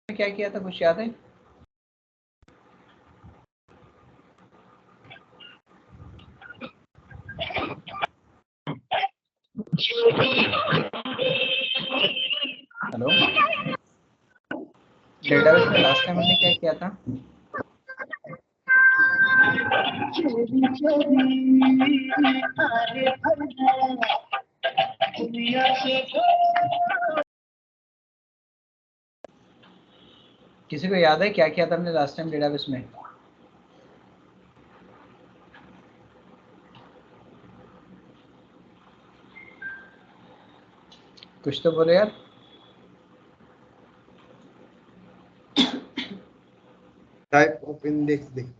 क्या किया था, कुछ याद है? हेलो, डेटाबेस में लास्ट टाइम हमने क्या किया था? किसी को याद है क्या किया था हमने लास्ट टाइम डेटाबेस में? कुछ तो बोलो यार। टाइप ऑफ इंडेक्स देख,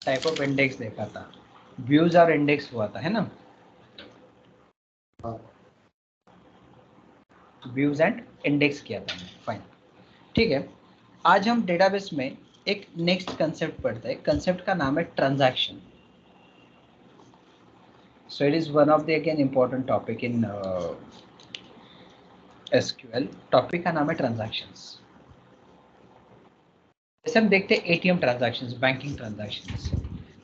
टाइप ऑफ इंडेक्स देखा था, व्यूज और इंडेक्स हुआ था, है ना? हाँ व्यूज एंड इंडेक्स किया था हमने, फाइन। ठीक है, आज हम डेटाबेस में एक नेक्स्ट कंसेप्ट पढ़ते हैं। कंसेप्ट का नाम है transaction. So it is one of the again important topic in SQL. Topic का नाम है ट्रांजैक्शंस। जैसे हम देखते हैं एटीएम ट्रांजैक्शंस, बैंकिंग ट्रांजैक्शंस।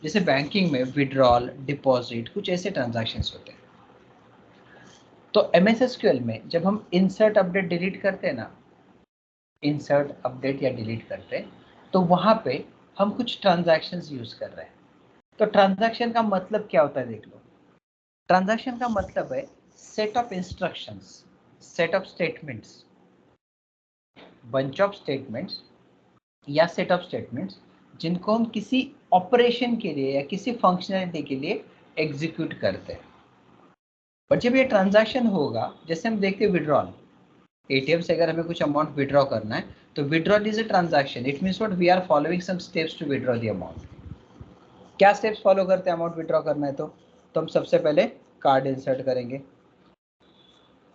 जैसे बैंकिंग में विड्रॉल, डिपॉजिट, कुछ ऐसे ट्रांजैक्शंस होते हैं। तो एमएस एसक्यूएल में जब हम इंसर्ट अपडेट डिलीट करते हैं ना, इंसर्ट अपडेट या डिलीट करते हैं, तो वहां पे हम कुछ ट्रांजैक्शंस यूज कर रहे हैं। तो ट्रांजैक्शन का मतलब क्या होता है देख लो। ट्रांजैक्शन का मतलब है set of instructions, set of statements, bunch of statements या सेट ऑफ स्टेटमेंट्स जिनको हम किसी ऑपरेशन के लिए या किसी फंक्शनैलिटी के लिए एग्जीक्यूट करते हैं। बट जब ये ट्रांजैक्शन होगा, जैसे हम देखते हैं विड्रॉल, एटीएम से अगर हमें कुछ अमाउंट विड्रॉ करना है तो withdrawal is a transaction. It means what, we are following some steps to withdraw the amount. क्या स्टेप्स फॉलो करते हैं अमाउंट विड्रॉ करना है तो हम सबसे पहले कार्ड इंसर्ट करेंगे।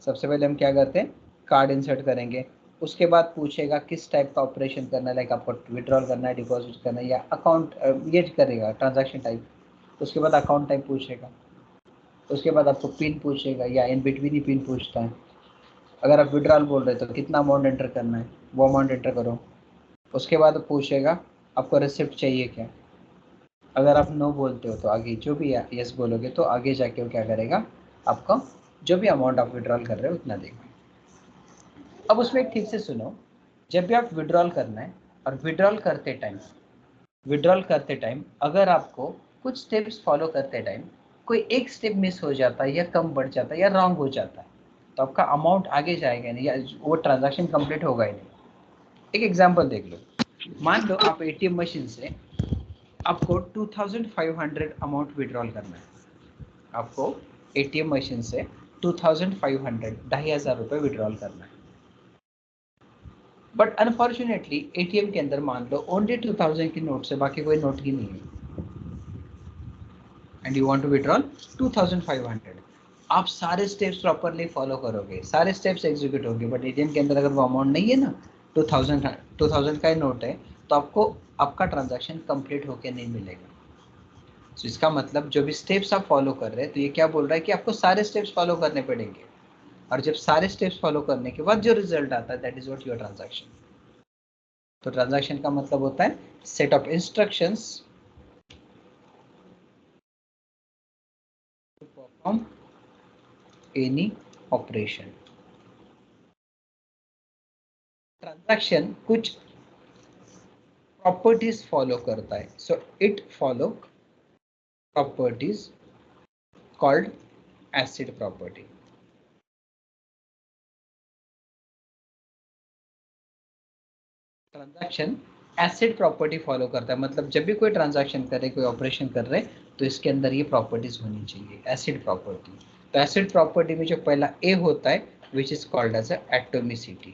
सबसे पहले हम क्या करते हैं, कार्ड इंसर्ट करेंगे। उसके बाद पूछेगा किस टाइप का ऑपरेशन करना है, लाइक आपको विड्रॉल करना है, डिपॉजिट करना है या अकाउंट, ये करेगा ट्रांजैक्शन टाइप। उसके बाद अकाउंट टाइप पूछेगा। उसके बाद आपको पिन पूछेगा या इन बिटवीन ही पिन पूछता है। अगर आप विड्रॉल बोल रहे हो तो कितना अमाउंट एंटर करना है, वो अमाउंट एंटर करो। उसके बाद पूछेगा आपको रिसिप्ट चाहिए क्या। अगर आप नो बोलते हो तो आगे जो भी यस बोलोगे तो आगे जाके वो क्या करेगा, आपको जो भी अमाउंट आप विड्रॉल कर रहे हो उतना देगा। अब उसमें एक ठीक से सुनो, जब भी आप विड्रॉल करना है और विड्रॉल करते टाइम अगर आपको कुछ स्टेप्स फॉलो करते टाइम कोई एक स्टेप मिस हो जाता है या कम बढ़ जाता है या रॉन्ग हो जाता है तो आपका अमाउंट आगे जाएगा नहीं या वो ट्रांजैक्शन कंप्लीट होगा ही नहीं। एक एग्जांपल देख लो। मान लो आप एटीएम मशीन से आपको 2500 अमाउंट विड्रॉल करना है। आपको एटीएम मशीन से 2500, 2500 रुपये विड्रॉल करना है। बट अनफॉर्चुनेटली एटीएम के अंदर मान लो ओनली 2000 की नोट से बाकी कोई नोट ही नहीं है and you want to withdrawal 2500। आप सारे स्टेप्स प्रॉपरली फॉलो करोगे, सारे स्टेप्स एग्जीक्यूट होंगे, बट एटीएम के अंदर अगर वो अमाउंट नहीं है ना, 2000 का ही नोट है, तो आपको आपका ट्रांजैक्शन कंप्लीट होके नहीं मिलेगा। तो इसका मतलब जो भी स्टेप्स आप फॉलो कर रहे हैं, तो ये क्या बोल रहा है कि आपको सारे स्टेप्स फॉलो करने पड़ेंगे, और जब सारे स्टेप्स फॉलो करने के बाद जो रिजल्ट आता है that is what your transaction. तो ट्रांजैक्शन का मतलब होता है set of instructions to perform any operation. Transaction कुछ प्रॉपर्टीज फॉलो करता है, so it follow properties called acid property. Transaction acid property follow करता है, मतलब जब भी कोई ट्रांजैक्शन करे, कोई ऑपरेशन कर रहे तो इसके अंदर ये प्रॉपर्टीज होनी चाहिए, एसिड प्रॉपर्टी। तो एसिड प्रॉपर्टी में जो पहला ए होता है which is called as atomicity.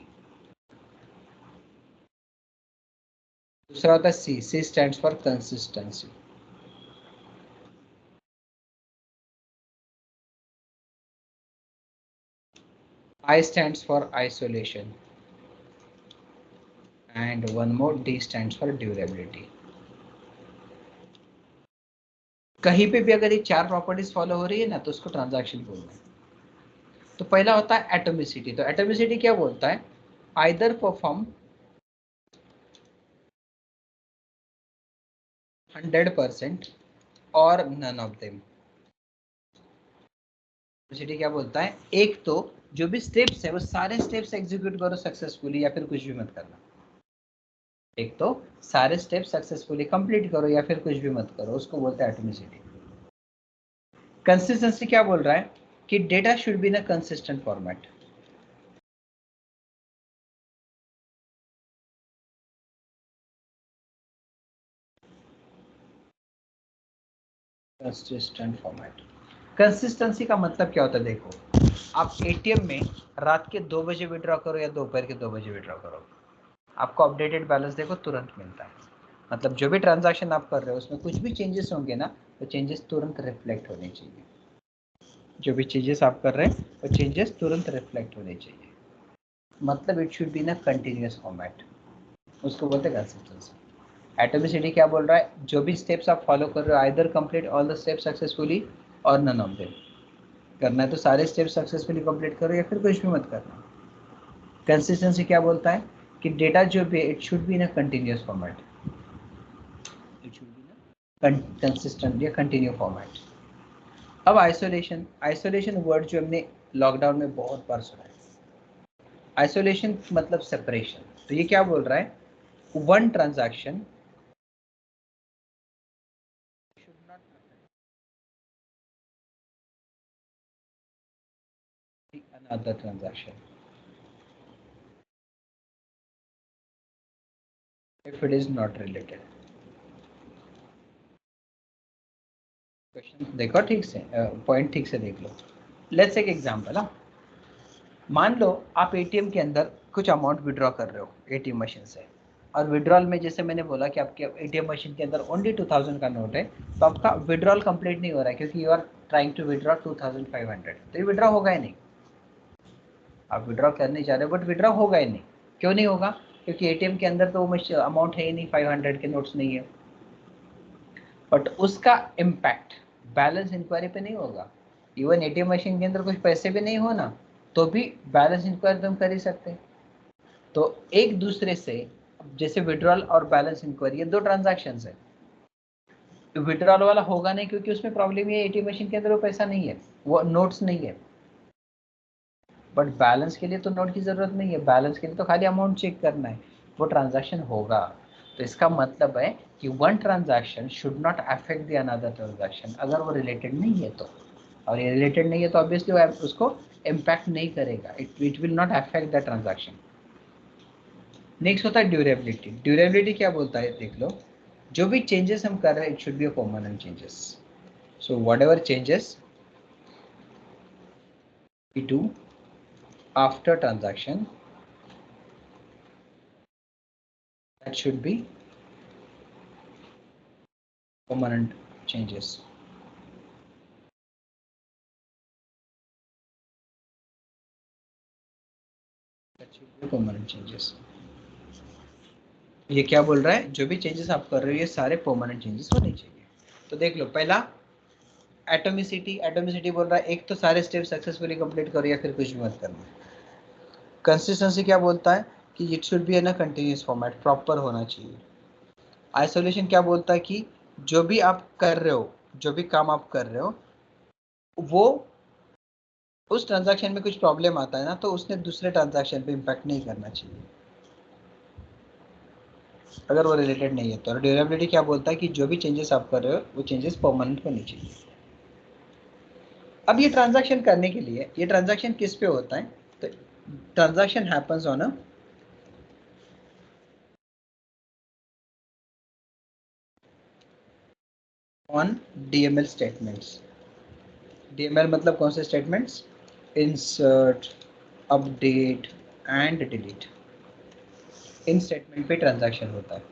दूसरा होता है C, C stands for consistency. I stands for isolation and one more, D stands for durability. कहीं पे भी अगर ये चार प्रॉपर्टीज फॉलो हो रही है ना तो उसको ट्रांजैक्शन बोलते हैं। तो पहला होता है एटोमिसिटी। तो एटोमिसिटी क्या बोलता है, either perform 100% और none of them। एटोमिसिटी क्या बोलता है, एक तो जो भी स्टेप्स है वो सारे स्टेप्स एग्जीक्यूट करो सक्सेसफुली या फिर कुछ भी मत करना। एक तो सारे स्टेप्स सक्सेसफुली कंप्लीट करो या फिर कुछ भी मत करो, उसको बोलते हैं एटोमिसिटी। कंसिस्टेंसी क्या बोल रहा है कि data should be in a consistent format. Consistent format. Consistency का मतलब क्या होता है, देखो आप एटीएम में रात के 2 बजे विड्रॉ करो या दोपहर के 2 बजे विड्रॉ करो, आपको अपडेटेड बैलेंस देखो तुरंत मिलता है। मतलब जो भी ट्रांजैक्शन आप कर रहे हो उसमें कुछ भी चेंजेस होंगे ना, वो चेंजेस तुरंत रिफ्लेक्ट होने चाहिए। जो भी चेंजेस आप कर रहे हैं वो चेंजेस तुरंत रिफ्लेक्ट होने चाहिए। मतलब it should be in a continuous format, उसको बोलते हैं कंसिस्टेंसी। एटोमिसिटी क्या बोल रहा है, जो भी स्टेप्स आप फॉलो कर रहे हो either complete all the steps successfully और नन ऑफ देम। करना है तो सारे स्टेप्स सक्सेसफुली कंप्लीट करो या फिर कुछ भी मत करना। कंसिस्टेंसी क्या बोलता है कि डेटा जो भी it should be in a continuous format, it should be in a consistent या कंटिन्यू फॉर्मेट। अब आइसोलेशन, आइसोलेशन वर्ड जो हमने लॉकडाउन में बहुत बार सुना है। आइसोलेशन मतलब सेपरेशन। तो ये क्या बोल रहा है, one transaction should not affect another transaction if it is not related। Question देखो ठीक से, पॉइंट ठीक से देख लो। लेट्स एक एग्जांपल। मान लो आप एटीएम के अंदर कुछ अमाउंट विड्रॉ कर रहे हो एटीएम मशीन से, और विड्रॉल में जैसे मैंने बोला कि आपके एटीएम मशीन के अंदर ओनली 2000 का नोट है, तो आपका विड्रॉल कंप्लीट नहीं हो रहा है क्योंकि you are trying to withdraw 2500, तो ये विड्रॉ होगा ही नहीं। आप विड्रॉ करने जा रहे हो बट विड्रॉ होगा ही नहीं। क्यों नहीं होगा, क्योंकि एटीएम के अंदर तो वो अमाउंट है ही नहीं, 500 के नोट्स नहीं है। बट उसका इम्पैक्ट बैलेंस इंक्वायरी पे नहीं होगा। इवन एटीएम मशीन के अंदर कुछ पैसे भी नहीं हो ना, तो भी बैलेंस इंक्वायरी तुम कर ही सकते। तो एक दूसरे से, जैसे विड्रॉल और बैलेंस इंक्वायरी ये दो ट्रांजैक्शन है। विड्रॉल वाला होगा नहीं क्योंकि उसमें प्रॉब्लम ये एटीएम मशीन के अंदर वो पैसा नहीं है, वो नोट्स नहीं है। बट बैलेंस के लिए तो नोट की जरूरत नहीं है, बैलेंस के लिए तो खाली अमाउंट चेक करना है, वो ट्रांजैक्शन होगा। तो इसका मतलब है कि one transaction should not affect the another transaction, अगर वो रिलेटेड नहीं है तो। और ये रिलेटेड नहीं है तो ऑब्वियसली वो उसको इम्पैक्ट नहीं करेगा, it will not affect the transaction. Next होता है ड्यूरेबिलिटी। ड्यूरेबिलिटी क्या बोलता है, देख लो जो भी चेंजेस हम कर रहे हैं it should be a permanent changes. So whatever changes we do after transaction that should be permanent changes। that should be permanent changes। ये क्या बोल रहा है, जो भी चेंजेस आप कर रहे हो ये सारे परमानेंट चेंजेस होने चाहिए। तो देख लो पहला एटोमिसिटी, एटोमिसिटी बोल रहा है एक तो सारे स्टेप सक्सेसफुली कंप्लीट करो या फिर कुछ भी मत करना। कंसिस्टेंसी क्या बोलता है कि it should be in a continuous format, proper होना चाहिए। आइसोलेशन क्या बोलता है कि जो भी आप कर रहे हो, जो भी काम आप कर रहे हो वो उस ट्रांजैक्शन में कुछ प्रॉब्लम आता है ना, तो उसने दूसरे ट्रांजैक्शन पे इम्पैक्ट नहीं करना चाहिए अगर वो रिलेटेड नहीं है तो। और ड्यूरेबिलिटी क्या बोलता है कि जो भी चेंजेस आप कर रहे हो वो चेंजेस परमानेंट होने चाहिए। अब ये ट्रांजैक्शन करने के लिए, ये ट्रांजैक्शन किस पे होता है, तो transaction happens on a on DML statements. DML मतलब कौन से statements, insert, update and delete. In statement पे ट्रांजैक्शन होता है।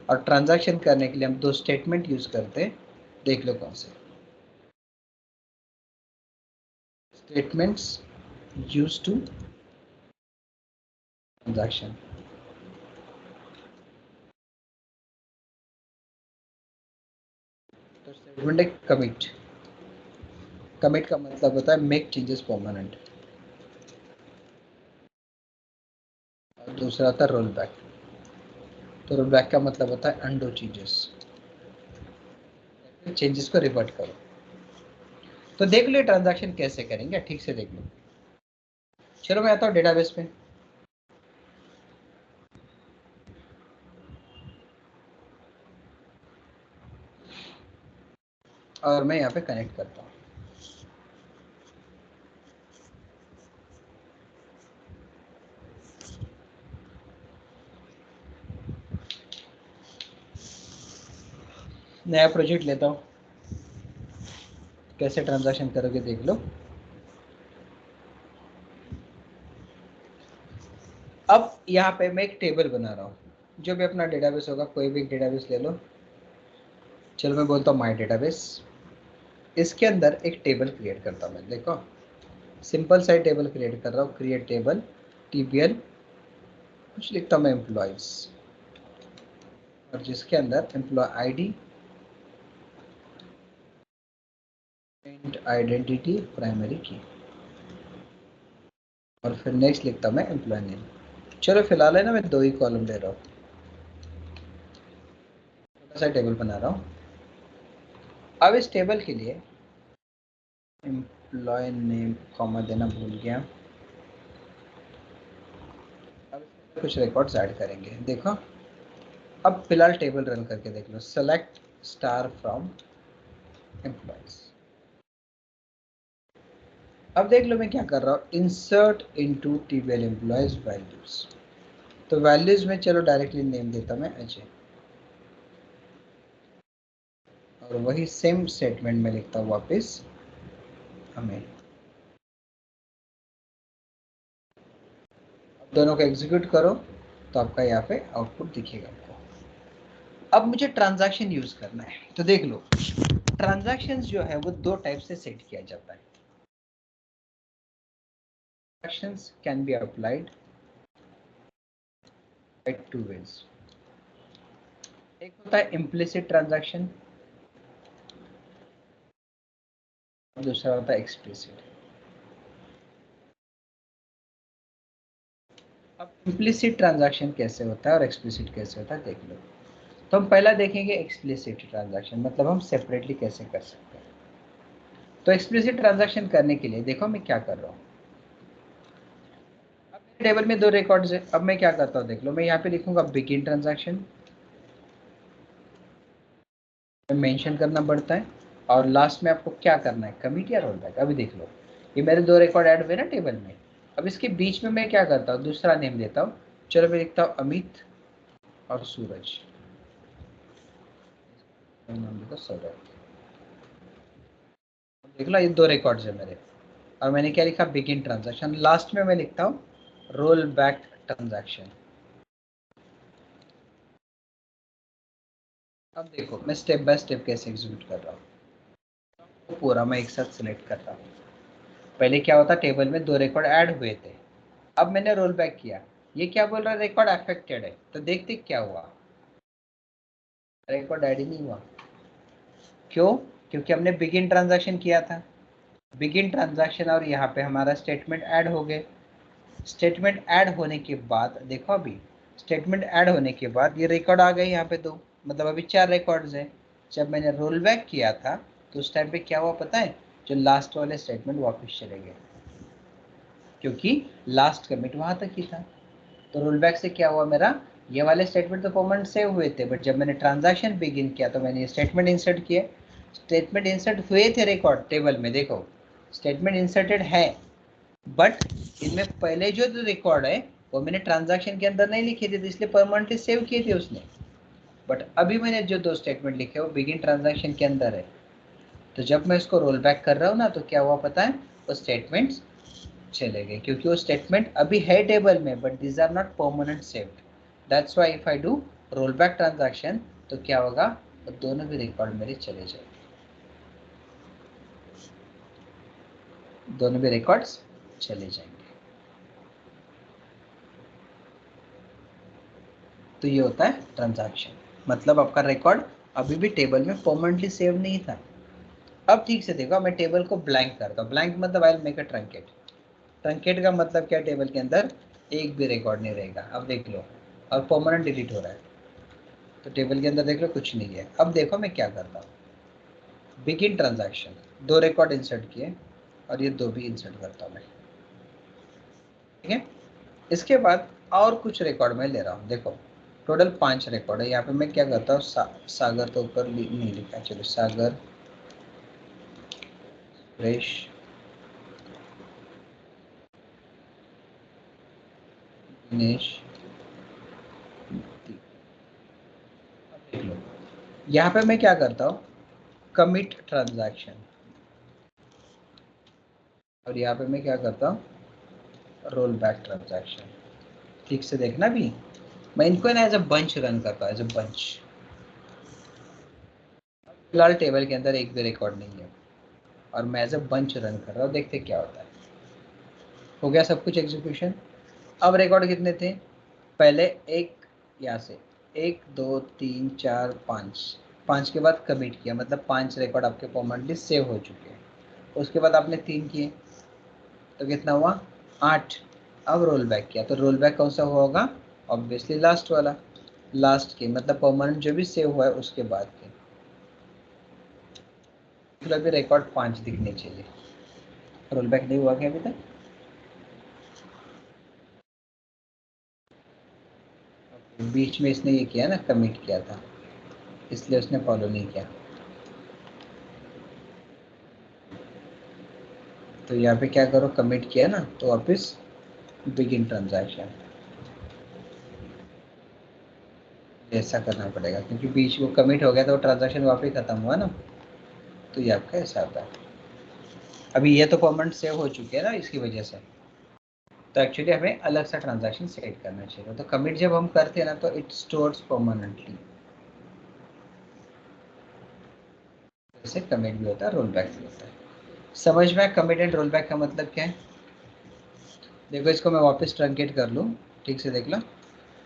और ट्रांजैक्शन करने के लिए हम दो स्टेटमेंट यूज करते हैं, देख लो कौन से स्टेटमेंट्स यूज टू ट्रांजैक्शन। तो स्टेटमेंट है कमिट। कमिट का मतलब होता है मेक चेंजेस परमानेंट। दूसरा होता है रोल बैक। तो रोल बैक का मतलब होता है अंडो चेंजेस, चेंजेस को रिवर्ट करो। तो देख लो ट्रांजैक्शन कैसे करेंगे, ठीक से देख लो। चलो मैं आता हूँ डेटाबेस पे। और मैं यहाँ पे कनेक्ट करता हूँ। नया प्रोजेक्ट लेता हूँ, कैसे ट्रांजैक्शन करोगे देख लो। अब यहाँ पे मैं एक टेबल बना रहा हूँ, जो भी अपना डेटाबेस होगा, कोई भी एक डेटाबेस ले लो। चलो मैं बोलता हूँ माय डेटाबेस। इसके अंदर एक टेबल क्रिएट करता हूँ मैं, देखो सिंपल सा टेबल क्रिएट कर रहा हूँ। क्रिएट टेबल टीबीएल, कुछ लिखता हूँ मैं एम्प्लॉयज, और जिसके अंदर employee ID and identity primary की, और फिर नेक्स्ट लिखता हूँ मैं एम्प्लॉय नेम। चलो फिलहाल है ना, मैं 2 ही कॉलम ले रहा हूँ, छोटा सा टेबल बना रहा हूँ। अब इस टेबल के लिए एम्प्लॉय नेम कॉमा देना भूल गया। अब कुछ रिकॉर्ड्स ऐड करेंगे, देखो। अब फिलहाल टेबल रन करके देख लो। Select star from employees. अब देख लो मैं क्या कर रहा हूँ, insert into TBL employees values. तो वैल्यूज में चलो डायरेक्टली नेम देता मैं अजय, और वही सेम स्टेटमेंट में लिखता हूँ वापस हमें। दोनों को एग्जीक्यूट करो तो आपका यहाँ पे आउटपुट दिखेगा आपको। अब मुझे ट्रांजैक्शन यूज करना है, तो देख लो ट्रांजैक्शंस जो है वो 2 टाइप से सेट किया जाता है। Transactions can be applied by 2 ways. एक होता है इम्प्लिसिट ट्रांजैक्शन, दूसरा होता है एक्सप्लिसिट। अब इम्प्लिसिट ट्रांजैक्शन कैसे होता है और एक्सप्लिसिट कैसे होता है देख लो। तो हम पहला देखेंगे एक्सप्लिसिट ट्रांजैक्शन, मतलब हम सेपरेटली कैसे कर सकते हैं। तो एक्सप्लिसिट ट्रांजैक्शन करने के लिए देखो मैं क्या कर रहा हूँ। अब मेरे टेबल में 2 रिकॉर्ड्स है। अब मैं क्या करता हूँ देख लो, मैं यहाँ पे लिखूंगा बिगिन ट्रांजैक्शन, मेंशन करना पड़ता है, और लास्ट में आपको क्या करना है, कमिट या रोल बैक। अभी देख लो ये मेरे 2 रिकॉर्ड ऐड हुए ना टेबल में। अब इसके बीच में मैं क्या करता हूँ, दूसरा नेम देता हूँ। चलो मैं लिखता हूँ अमित और सूरज, नाम देता सौरभ। देख लो ये 2 रिकॉर्ड्स है मेरे, और मैंने क्या लिखा, बिगिन ट्रांजैक्शन। लास्ट में मैं लिखता हूँ रोल बैक ट्रांजैक्शन। अब देखो मैं स्टेप बाय स्टेप कैसे एग्जीक्यूट कर रहा हूँ, तो पूरा मैं एक साथ सिलेक्ट कर रहा हूँ। पहले क्या होता, टेबल में 2 रिकॉर्ड ऐड हुए थे। अब मैंने रोल बैक किया, ये क्या बोल रहा है, रिकॉर्ड अफेक्टेड है। तो देखते क्या हुआ, रिकॉर्ड ऐड ही नहीं हुआ। क्यों? क्योंकि हमने बिगिन ट्रांजैक्शन किया था। बिगिन ट्रांजैक्शन और यहाँ पे हमारा स्टेटमेंट ऐड हो गए। स्टेटमेंट ऐड होने के बाद देखो, अभी स्टेटमेंट ऐड होने के बाद ये रिकॉर्ड आ गए यहाँ पे 2, मतलब अभी 4 रिकॉर्ड्स हैं। जब मैंने रोल बैक किया था तो उस टाइम पे क्या हुआ पता है, जो लास्ट वाले स्टेटमेंट वापस चले गए, क्योंकि लास्ट कमिट वहां तक ही था। तो रोल बैक से क्या हुआ, मेरा ये वाले स्टेटमेंट तो परमानेंट सेव हुए थे, बट जब मैंने ट्रांजैक्शन बिगिन किया तो मैंने स्टेटमेंट इंसर्ट किए। स्टेटमेंट इंसर्ट हुए थे रिकॉर्ड टेबल में, देखो स्टेटमेंट इंसर्टेड है, बट इनमें पहले जो रिकॉर्ड है वो मैंने ट्रांजैक्शन के अंदर नहीं लिखे थे, तो इसलिए परमानेंटली सेव किए थे उसने। बट अभी मैंने जो 2 स्टेटमेंट लिखे वो बिगिन ट्रांजैक्शन के अंदर है। तो जब मैं इसको रोल बैक कर रहा हूँ ना, तो क्या हुआ पता है, वो स्टेटमेंट्स चले गए, क्योंकि वो स्टेटमेंट अभी है टेबल में, but these are not permanent saved. That's why if I do roll back transaction तो क्या होगा, वो दोनों भी रिकॉर्ड मेरे चले जाएंगे, दोनों भी रिकॉर्ड्स चले जाएंगे। तो ये होता है ट्रांजैक्शन, मतलब आपका रिकॉर्ड अभी भी टेबल में परमानेंटली सेव नहीं था। अब ठीक से देखो, मैं टेबल को ब्लैंक करता हूँ। ब्लैंक मतलब I will make a truncate. Truncate का मतलब क्या, टेबल के अंदर एक भी रिकॉर्ड नहीं रहेगा। अब देख लो, और परमानेंट डिलीट हो रहा है, तो टेबल के अंदर देख लो कुछ नहीं है। अब देखो मैं क्या करता हूँ, बिगिन ट्रांजैक्शन, 2 रिकॉर्ड इंसर्ट किए और ये 2 भी इंसर्ट करता हूँ मैं, ठीक है। इसके बाद और कुछ रिकॉर्ड मैं ले रहा हूँ, देखो टोटल 5 रिकॉर्ड है। यहाँ पे मैं क्या करता हूँ, सागर तो ऊपर नहीं लिखा, चलो सागर, सुरेश, दिनेश, देख लो यहाँ पे मैं क्या करता हूँ, कमिट ट्रांजैक्शन, और यहाँ पे मैं क्या करता हूँ, रोल बैक ट्रांजैक्शन। ठीक से देखना भी, मैं इनको ना एज अ बंच रन करता हूँ, एज अ बंच। फिलहाल टेबल के अंदर एक भी रिकॉर्ड नहीं है और मैं एज अ बंच रन कर रहा हूँ, देखते क्या होता है। हो गया सब कुछ एग्जीक्यूशन। अब रिकॉर्ड कितने थे, पहले एक, यहाँ से 1 2 3 4 5, 5 के बाद कमिट किया, मतलब 5 रिकॉर्ड आपके परमानेंटली सेव हो चुके हैं। उसके बाद आपने 3 किए तो कितना हुआ, 8। अब रोल बैक किया तो रोल बैक कौन सा होगा, ऑब्वियसली लास्ट वाला, लास्ट के मतलब परमानेंट जो भी सेव हुआ है उसके बाद के। तो अभी रिकॉर्ड 5 दिखने चाहिए। रोल बैक नहीं हुआ क्या अभी तक, बीच में इसने ये किया ना, कमिट किया था, इसलिए उसने फॉलो नहीं किया। तो यहाँ पे क्या करो, कमिट किया ना तो वापस बिगिन ट्रांजैक्शन, ऐसा करना पड़ेगा क्योंकि बीच वो कमिट हो गया तो ट्रांजैक्शन वापस खत्म हुआ ना, तो ये आपका ऐसा आता है। अभी ये तो परमानेंट सेव हो चुके हैं ना इसकी वजह से, तो एक्चुअली हमें अलग सा ट्रांजैक्शन सेट करना चाहिए। तो कमिट जब हम करते हैं ना तो इट स्टोर्स परमानेंटली, जैसे कमिट भी होता है, रोल बैक भी होता है। समझ में कमिट एंड रोल बैक का मतलब क्या है, देखो इसको मैं वापस ट्रंकेट कर लूँ, ठीक से देख लो,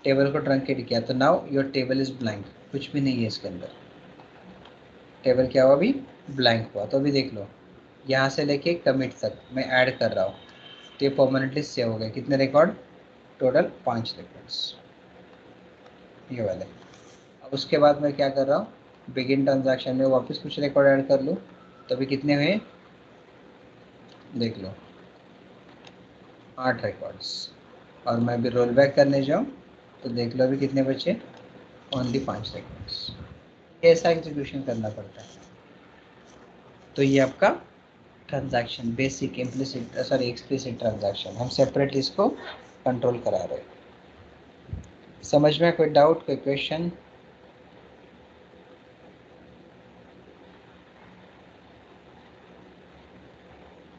टेबल को ट्रंकेट किया तो now your table is blank, कुछ भी नहीं है इसके अंदर। टेबल क्या हुआ अभी, ब्लैंक हुआ। तो अभी देख लो यहाँ से लेके कमिट तक मैं ऐड कर रहा हूँ तो ये परमानेंटली सेव हो गए। कितने रिकॉर्ड, टोटल 5 रिकॉर्ड्स, ये वाले। अब उसके बाद मैं क्या कर रहा हूँ, बिगिन ट्रांजैक्शन में वापस कुछ रिकॉर्ड ऐड कर लूँ, तो अभी कितने हुए, देख लो 8 रिकॉर्ड्स। और मैं अभी रोल बैक करने जाऊँ तो देख लो अभी कितने बचे, ओनली 5 रिकॉर्ड्स। ऐसा एग्जीक्यूशन करना पड़ता है। तो ये आपका transaction, basic implicit sorry explicit transaction, हम सेपरेट इसको कंट्रोल करा रहे हैं। समझ में कोई डाउट, कोई क्वेश्चन,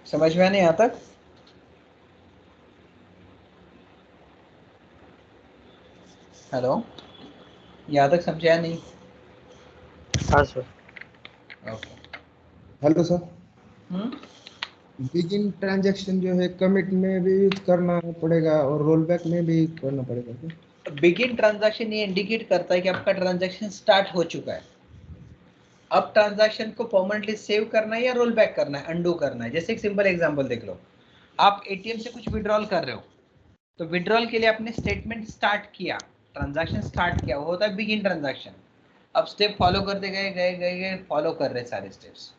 समझ में नहीं आता तक, हेलो, यहाँ तक समझा नहीं, हाँ sir. Okay. Hello sir, begin transaction जो है कमिट में भी यूज करना पड़ेगा और रोल बैक में भी करना पड़ेगा क्या? बिगिन ट्रांजैक्शन ये इंडिकेट करता है कि आपका ट्रांजैक्शन स्टार्ट हो चुका है। अब ट्रांजैक्शन को परमानेंटली सेव करना है या रोल बैक करना है, अंडू करना है। जैसे एक सिंपल एग्जांपल देख लो, आप एटीएम से कुछ विड्रॉल कर रहे हो, तो विड्रॉल के लिए आपने स्टेटमेंट स्टार्ट किया, ट्रांजैक्शन स्टार्ट किया, वो होता है बिगिन ट्रांजैक्शन। अब स्टेप फॉलो करते गए गए गए गए, फॉलो कर रहे सारे स्टेप्स,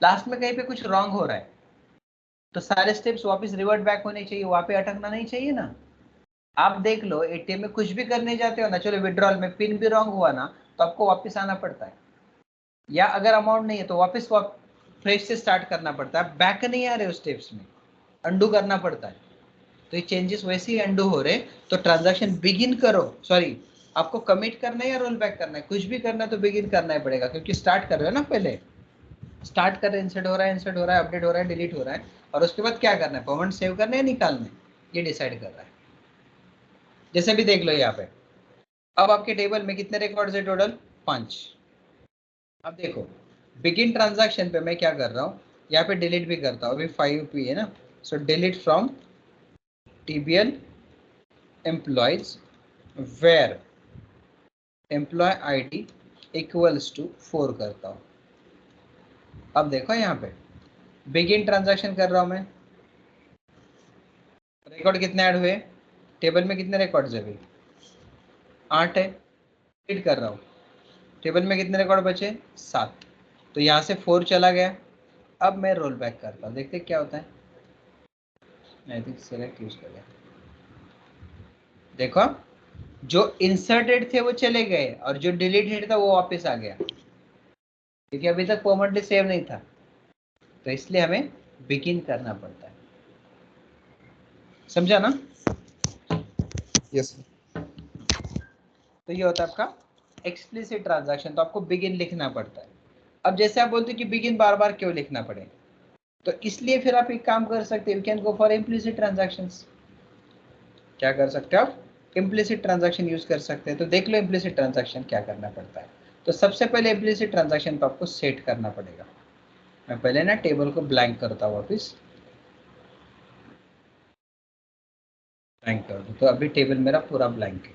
लास्ट में कहीं पे कुछ रॉन्ग हो रहा है तो सारे स्टेप्स वापस रिवर्ट बैक होने चाहिए, वहां पे अटकना नहीं चाहिए ना। आप देख लो एटीएम में कुछ भी करने जाते हो ना, चलो विड्रॉल में पिन भी रॉन्ग हुआ ना तो आपको वापस आना पड़ता है, या अगर अमाउंट नहीं है तो वापस फ्रेश से स्टार्ट करना पड़ता है। बैक नहीं आ रहे हो स्टेप्स में, अंडू करना पड़ता है। तो ये चेंजेस वैसे ही अंडू हो रहे, तो ट्रांजैक्शन बिगिन करो, सॉरी आपको कमिट करना है या रोल बैक करना है, कुछ भी करना है तो बिगिन करना ही पड़ेगा क्योंकि स्टार्ट कर रहे हो ना, पहले स्टार्ट कर रहे हैं, इंसर्ट हो रहा है, इंसर्ट हो रहा है, अपडेट हो रहा है, डिलीट हो रहा है, और उसके बाद क्या करना है, परमानेंट सेव करना है, निकालना है, ये डिसाइड कर रहा है। जैसे भी देख लो यहाँ पे, अब आपके टेबल में कितने रिकॉर्ड्स है, टोटल 5। अब देखो बिगिन ट्रांजैक्शन पे मैं क्या कर रहा हूँ, यहाँ पे डिलीट भी करता हूँ, अभी 5 पी है ना, so delete from TBL employees where employee ID equals to 4 करता हूँ। अब देखो यहाँ पे बिगिन ट्रांजैक्शन कर रहा हूँ मैं, रिकॉर्ड कितने ऐड हुए? टेबल में कितने रिकॉर्ड्स है अभी? 8 है। रीड कर रहा हूँ, टेबल में कितने रिकॉर्ड बचे? 7। तो यहाँ से 4 चला गया। अब मैं रोल बैक करता हूँ, देखते क्या होता है। आई थिंक सेलेक्ट यूज कर गया। देखो जो इंसर्टेड थे वो चले गए और जो डिलीटेड था वो वापस आ गया, क्योंकि अभी तक परमानेंटली सेव नहीं था। तो इसलिए हमें बिगिन करना पड़ता है। समझा ना? यस। तो ये होता है आपका एक्सप्लिसिट ट्रांजैक्शन। तो आपको बिगिन लिखना पड़ता है। अब जैसे आप बोलते हो कि बिगिन बार बार क्यों लिखना पड़े, तो इसलिए फिर आप एक काम कर सकते हो, you can go for implicit transactions. क्या कर सकते हो आप? इम्प्लिसिट ट्रांजैक्शन यूज कर सकते हैं। तो देख लो इम्प्लिसिट ट्रांजैक्शन क्या करना पड़ता है। तो सबसे पहले इम्प्लिसिट ट्रांजैक्शन को आपको सेट करना पड़ेगा। मैं पहले ना टेबल को ब्लैंक करता हूँ, वापिस ब्लैंक कर दूँ। तो अभी टेबल मेरा पूरा ब्लैंक है।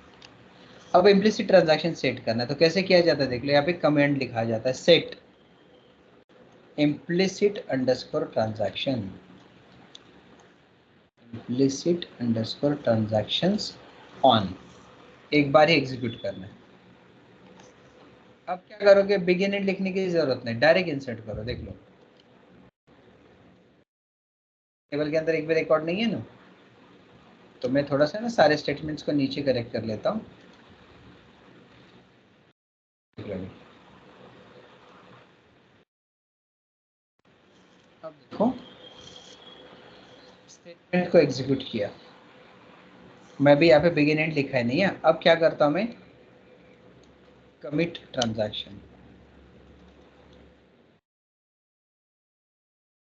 अब इम्प्लिसिट ट्रांजैक्शन सेट करना है, तो कैसे किया जाता है देख लो। यहाँ पे कमांड लिखा जाता है set implicit underscore transaction, implicit underscore transactions on। एक बार ही एग्जीक्यूट करना है। अब क्या करोगे, बिगिन एंड लिखने की जरूरत नहीं, डायरेक्ट इंसर्ट करो। देख लो टेबल के अंदर एक भी रिकॉर्ड नहीं है ना, तो मैं थोड़ा सा ना सारे स्टेटमेंट्स को नीचे करेक्ट कर लेता हूँ। अब देखो स्टेटमेंट को एग्जीक्यूट किया, मैं भी यहाँ पे बिगिन एंड लिखा है नहीं है। अब क्या करता हूँ मैं, कमिट ट्रांजैक्शन।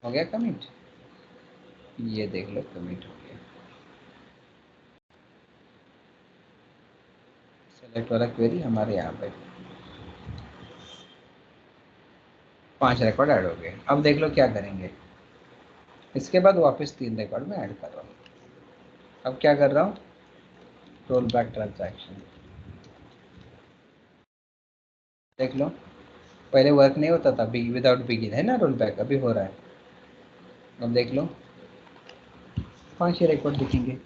हो गया कमिट, ये देख लो कमिट हो गया। सेलेक्ट वाला क्वेरी हमारे यहाँ पे 5 रिकॉर्ड ऐड हो गए। अब देख लो क्या करेंगे, इसके बाद वापस 3 रिकॉर्ड में ऐड कर रहा हूँ। अब क्या कर रहा हूँ, रोल बैक ट्रांजैक्शन। देख लो पहले वर्क नहीं होता था, विदाउट बिगिन है ना रोल बैक, अभी हो रहा है। अब देख लो 5 ही रिकॉर्ड दिखेंगे।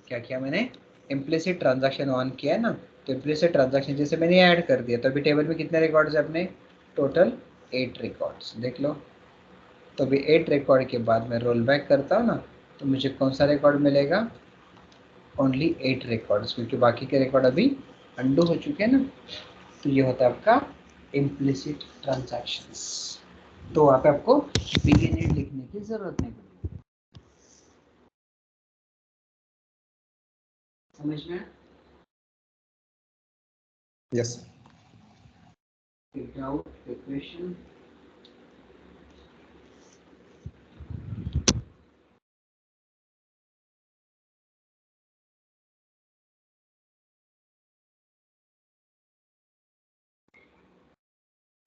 क्या किया मैंने, इम्प्लिसिट ट्रांजैक्शन ऑन किया है ना, तो इम्प्लिसिट ट्रांजैक्शन जैसे मैंने ऐड कर दिया, तो अभी टेबल में कितने रिकॉर्ड्स है अपने? Total 8 records. देख लो, तो अभी 8 रिकॉर्ड के बाद मैं रोल बैक करता हूँ ना, तो मुझे कौन सा रिकॉर्ड मिलेगा? ओनली 8 रिकॉर्ड्स, क्योंकि बाकी के रिकॉर्ड अभी अंडू हो चुके हैं ना। तो ये होता है आपका इम्प्लिसिट ट्रांजैक्शंस। तो वहाँ पे आपको बिगिन एंड लिखने की जरूरत नहीं पड़ेगी। समझ में? यस। Doubt, question?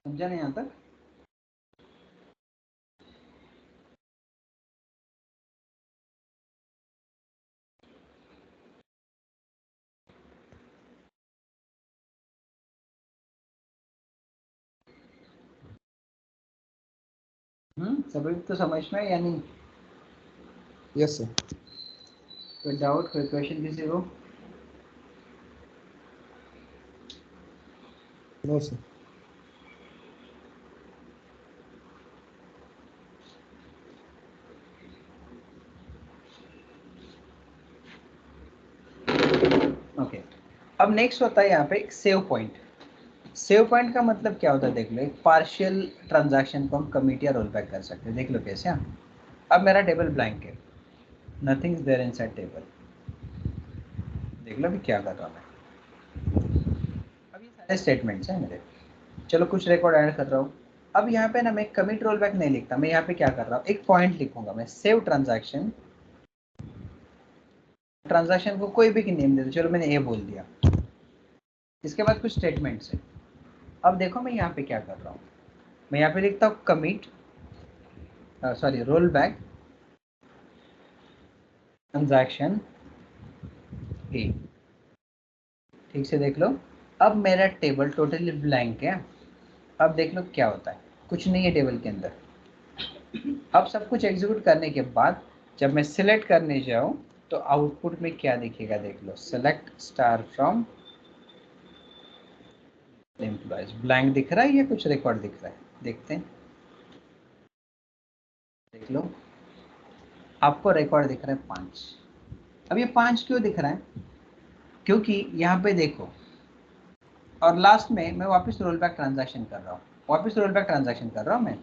समझा नहीं यहाँ तक? सभी तो समझ में है या नहीं? Yes sir. कोई डाउट, कोई क्वेश्चन किसी को? No sir. ओके। अब नेक्स्ट होता है यहाँ पे एक सेव पॉइंट। सेव पॉइंट का मतलब क्या होता है देख लो, एक पार्शियल ट्रांजैक्शन को हम कमिट या रोल बैक कर सकते हैं। देख लो कैसे। अब मेरा टेबल ब्लैंक है, nothing is there inside table. देख लो अभी क्या कर रहा हूँ मैं। अब ये सारे स्टेटमेंट्स हैं मेरे। चलो कुछ रिकॉर्ड ऐड कर रहा हूँ। अब यहाँ पे ना मैं कमिट रोल बैक नहीं लिखता, मैं यहाँ पे क्या कर रहा हूँ, एक पॉइंट लिखूंगा मैं, सेव ट्रांजैक्शन। ट्रांजैक्शन को कोई भी नेम दे दो, चलो मैंने ये बोल दिया। इसके बाद कुछ स्टेटमेंट्स है। अब देखो मैं यहाँ पे क्या कर रहा हूँ, मैं यहाँ पे लिखता हूँ commit sorry roll back transaction ए। ठीक से देख लो, अब मेरा टेबल टोटली ब्लैंक है। अब देख लो क्या होता है, कुछ नहीं है टेबल के अंदर। अब सब कुछ एग्जीक्यूट करने के बाद जब मैं सिलेक्ट करने जाऊं तो आउटपुट में क्या दिखेगा देख लो, select star from employees. Blank दिख रहा है या कुछ रिकॉर्ड दिख रहा है, देखते हैं, देख लो आपको रिकॉर्ड दिख रहा है 5। अब ये 5 क्यों दिख रहा है, क्योंकि यहाँ पे देखो, और लास्ट में मैं वापस रोल बैक ट्रांजैक्शन कर रहा हूँ, वापस रोल बैक ट्रांजैक्शन कर रहा हूँ मैं।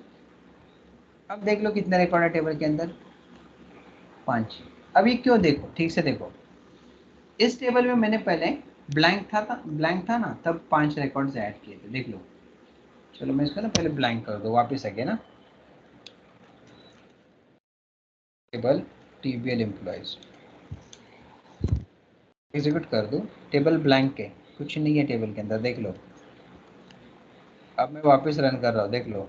अब देख लो कितने रिकॉर्ड है टेबल के अंदर, 5। अब ये क्यों, देखो ठीक से देखो, इस टेबल में मैंने पहले ब्लैंक था ना, तब 5 रिकॉर्ड्स ऐड किए थे, देख लो। चलो मैं इसको ना पहले ब्लैंक कर दो, वापस आगे ना, टेबल टीबीएल एम्प्लॉयज एग्जीक्यूट कर दूं, टेबल ब्लैंक है, कुछ नहीं है टेबल के अंदर, देख लो। अब मैं वापस रन कर रहा हूँ, देख लो,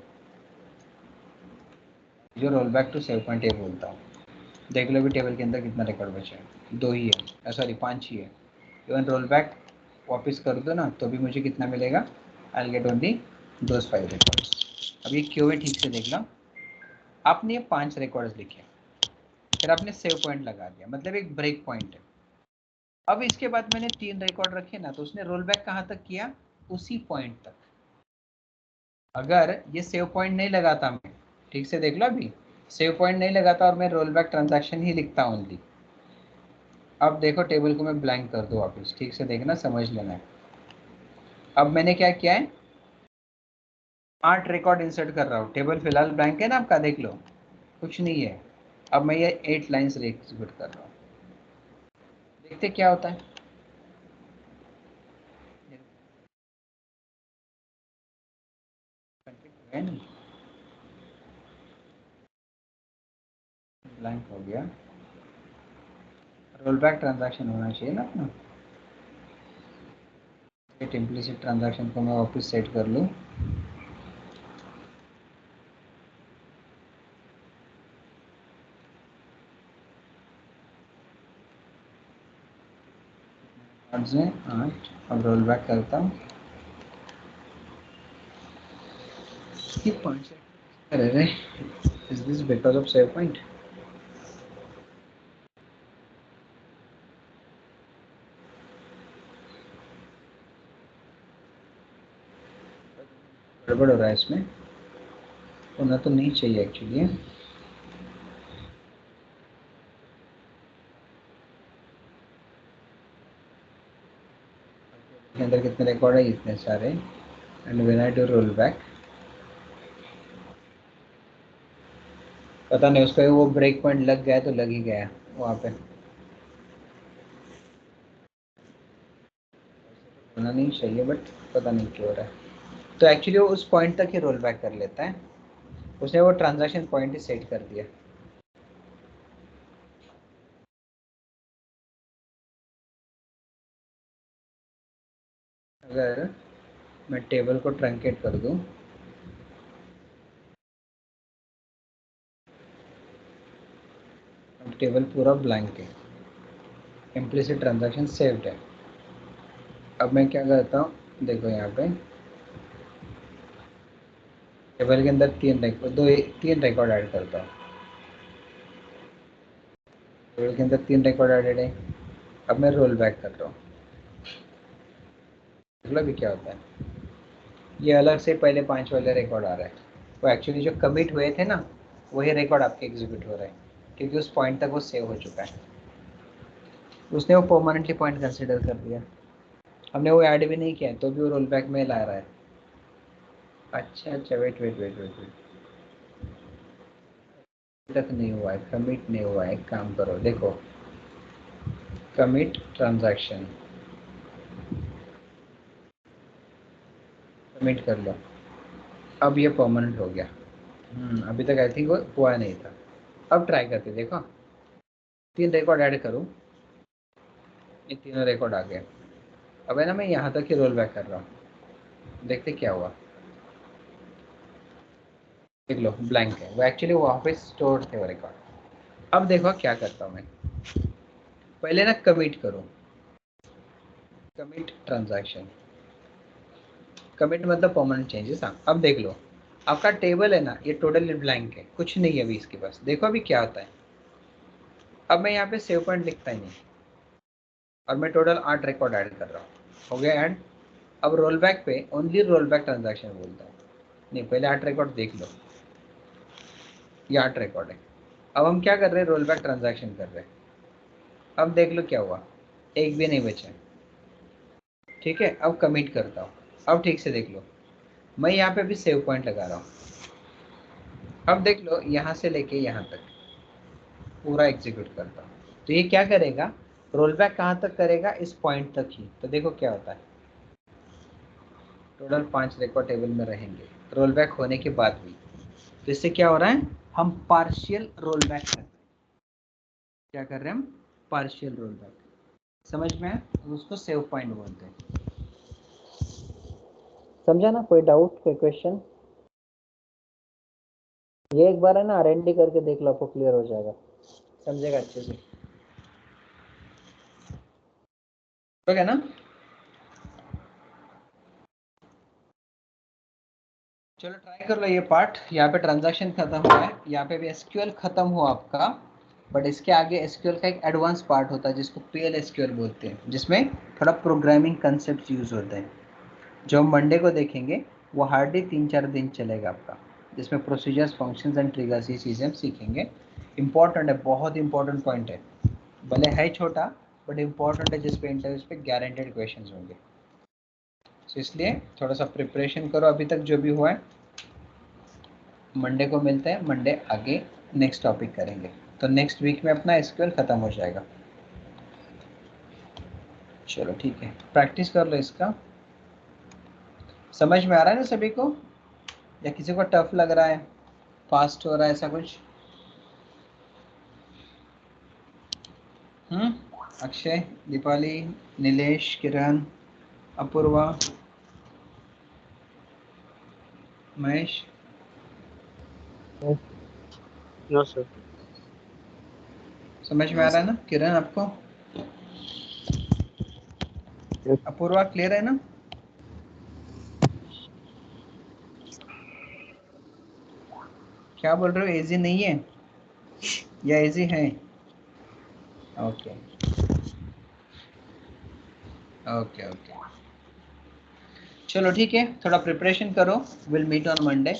जो roll back to save point A बोलता हूँ, देख लो भी टेबल के अंदर कितना रिकॉर्ड बचा है, 2 ही है, सॉरी 5 ही है। इवन रोल बैक वापस कर दो ना तो भी मुझे कितना मिलेगा, I will get only those 5 records. अब ये क्यों है, ठीक से देख लो, आपने ये 5 रिकॉर्ड्स लिखे, फिर आपने सेव पॉइंट लगा दिया, मतलब एक ब्रेक पॉइंट है। अब इसके बाद मैंने 3 रिकॉर्ड रखे ना, तो उसने रोल बैक कहाँ तक किया, उसी पॉइंट तक। अगर ये सेव पॉइंट नहीं लगाता मैं, ठीक से देख लो, अभी सेव पॉइंट नहीं लगाता और मैं रोल बैक ट्रांजैक्शन ही लिखता ओनली। अब देखो टेबल को मैं ब्लैंक कर दूं वापस, ठीक से देखना, समझ लेना है। अब मैंने क्या किया है, 8 रिकॉर्ड इंसर्ट कर रहा हूँ, टेबल फिलहाल ब्लैंक है ना आपका, देख लो कुछ नहीं है। अब मैं ये 8 लाइन्स एग्जीक्यूट कर रहा हूँ, देखते क्या होता है। ब्लैंक हो गया, रोल बैक ट्रांजैक्शन होना चाहिए ना अपना। इम्प्लिसिट ट्रांजैक्शन को मैं वापस सेट कर लूँ, से 8। अब रोल बैक करता हूँ, ये 5 अरे is this because of save point. गड़बड़ हो रहा है इसमें, होना तो नहीं चाहिए एक्चुअली। के अंदर कितने रिकॉर्ड है, इतने सारे, and when I do roll back, पता नहीं उसका वो ब्रेक पॉइंट लग गया तो लग ही गया वहाँ पे, होना नहीं चाहिए बट पता नहीं क्यों हो रहा है। तो एक्चुअली वो उस पॉइंट तक ही रोल बैक कर लेता है, उसने वो ट्रांजैक्शन पॉइंट ही सेट कर दिया। अगर मैं टेबल को ट्रंकेट कर दूं, अब टेबल पूरा ब्लैंक है, इम्प्लिसिट ट्रांजैक्शन सेव्ड है। अब मैं क्या करता हूँ, देखो यहाँ पे टेबल के अंदर 3 रिकॉर्ड ऐड करता हूँ, टेबल के अंदर 3 रिकॉर्ड एडेड है। अब मैं रोल बैक कर रहा हूँ, मतलब भी क्या होता है, ये अलग से पहले 5 वाले रिकॉर्ड आ रहा है, वो एक्चुअली जो कमिट हुए थे ना वही रिकॉर्ड आपके एग्जीक्यूट हो रहे हैं, क्योंकि उस पॉइंट तक वो सेव हो चुका है, उसने वो परमानेंटली पॉइंट कंसिडर कर दिया। हमने वो ऐड भी नहीं किया तो भी वो रोल बैक में ला रहा है। अच्छा अच्छा, wait wait wait wait wait, तक नहीं हुआ है, कमिट नहीं हुआ है, एक काम करो, देखो कमिट ट्रांजैक्शन, कमिट कर लो, अब ये परमानेंट हो गया। अभी तक आई थिंक वो हुआ नहीं था। अब ट्राई करके देखो, 3 रिकॉर्ड ऐड करूँ, ये तीनों रिकॉर्ड आ गए। अब है ना, मैं यहाँ तक ही रोल बैक कर रहा हूँ, देखते क्या हुआ, देख लो ब्लैंक है, वो एक्चुअली वहाँ पे स्टोर थे वो रिकॉर्ड। अब देखो क्या करता हूँ मैं, पहले ना कमिट करूँ, कमिट ट्रांजैक्शन, कमिट मतलब परमानेंट चेंजेस। हाँ अब देख लो, आपका टेबल है ना ये टोटली ब्लैंक है, कुछ नहीं है अभी इसके पास, देखो अभी क्या होता है। अब मैं यहाँ पे सेव पॉइंट लिखता ही नहीं और मैं टोटल 8 रिकॉर्ड ऐड कर रहा हूँ, हो गया ऐड। अब रोल बैक पे ओनली रोल बैक ट्रांजैक्शन बोलता है, नहीं पहले 8 रिकॉर्ड देख लो, ये 8 रिकॉर्ड है। अब हम क्या कर रहे हैं, रोल बैक ट्रांजैक्शन कर रहे हैं। अब देख लो क्या हुआ, एक भी नहीं बचा, ठीक है। अब कमिट करता हूँ, अब ठीक से देख लो, मैं यहाँ पे भी सेव पॉइंट लगा रहा हूँ। अब देख लो यहाँ से लेके यहाँ तक पूरा एग्जीक्यूट करता हूँ, तो ये क्या करेगा, रोल बैक कहाँ तक करेगा, इस पॉइंट तक ही। तो देखो क्या होता है, टोटल 5 रिकॉर्ड टेबल में रहेंगे रोल बैक होने के बाद भी। तो इससे क्या हो रहा है, हम पार्शियल रोल बैक कर रहे हैं। क्या कर रहे हैं हम, पार्शियल रोल बैक, समझ में है, उसको सेव पॉइंट बोलते हैं। समझा ना, कोई डाउट, कोई क्वेश्चन? ये एक बार है ना आरएनडी करके देख लो, आपको क्लियर हो जाएगा, समझेगा अच्छे से, ठीक है ना। चलो ट्राई कर लो ये पार्ट। यहाँ पे ट्रांजैक्शन खत्म हुआ है, यहाँ पे भी एसक्यूएल खत्म हुआ आपका, बट इसके आगे एसक्यूएल का एक एडवांस पार्ट होता है जिसको पीएल एसक्यूएल बोलते हैं, जिसमें थोड़ा प्रोग्रामिंग कंसेप्ट यूज होते हैं। जो हम मंडे को देखेंगे वो हार्डली 3-4 दिन चलेगा आपका, जिसमें प्रोसीजर्स, फंक्शंस एंड ट्रिगर्स, ये चीज़ें हम सीखेंगे। इंपॉर्टेंट है, बहुत इंपॉर्टेंट पॉइंट है, भले है छोटा बट इंपॉर्टेंट है, जिसपे इंटरव्यूज पे गारंटेड क्वेश्चंस होंगे। तो इसलिए थोड़ा सा प्रिपरेशन करो अभी तक जो भी हुआ है। मंडे को मिलते हैं, मंडे आगे नेक्स्ट टॉपिक करेंगे, तो नेक्स्ट वीक में अपना एसक्यूएल खत्म हो जाएगा। चलो ठीक है, प्रैक्टिस कर लो इसका। समझ में आ रहा है ना सभी को, या किसी को टफ लग रहा है, फास्ट हो रहा है, ऐसा कुछ? अक्षय, दीपाली, नीलेश, किरण, अपूर्वा, महेश? No sir. समझ में आ रहा है ना किरण आपको? अपूर्वा क्लियर है ना? क्या बोल रहे हो, इजी नहीं है या इजी है? ओके ओके ओके, चलो ठीक है, थोड़ा प्रिपरेशन करो, विल मीट ऑन मंडे।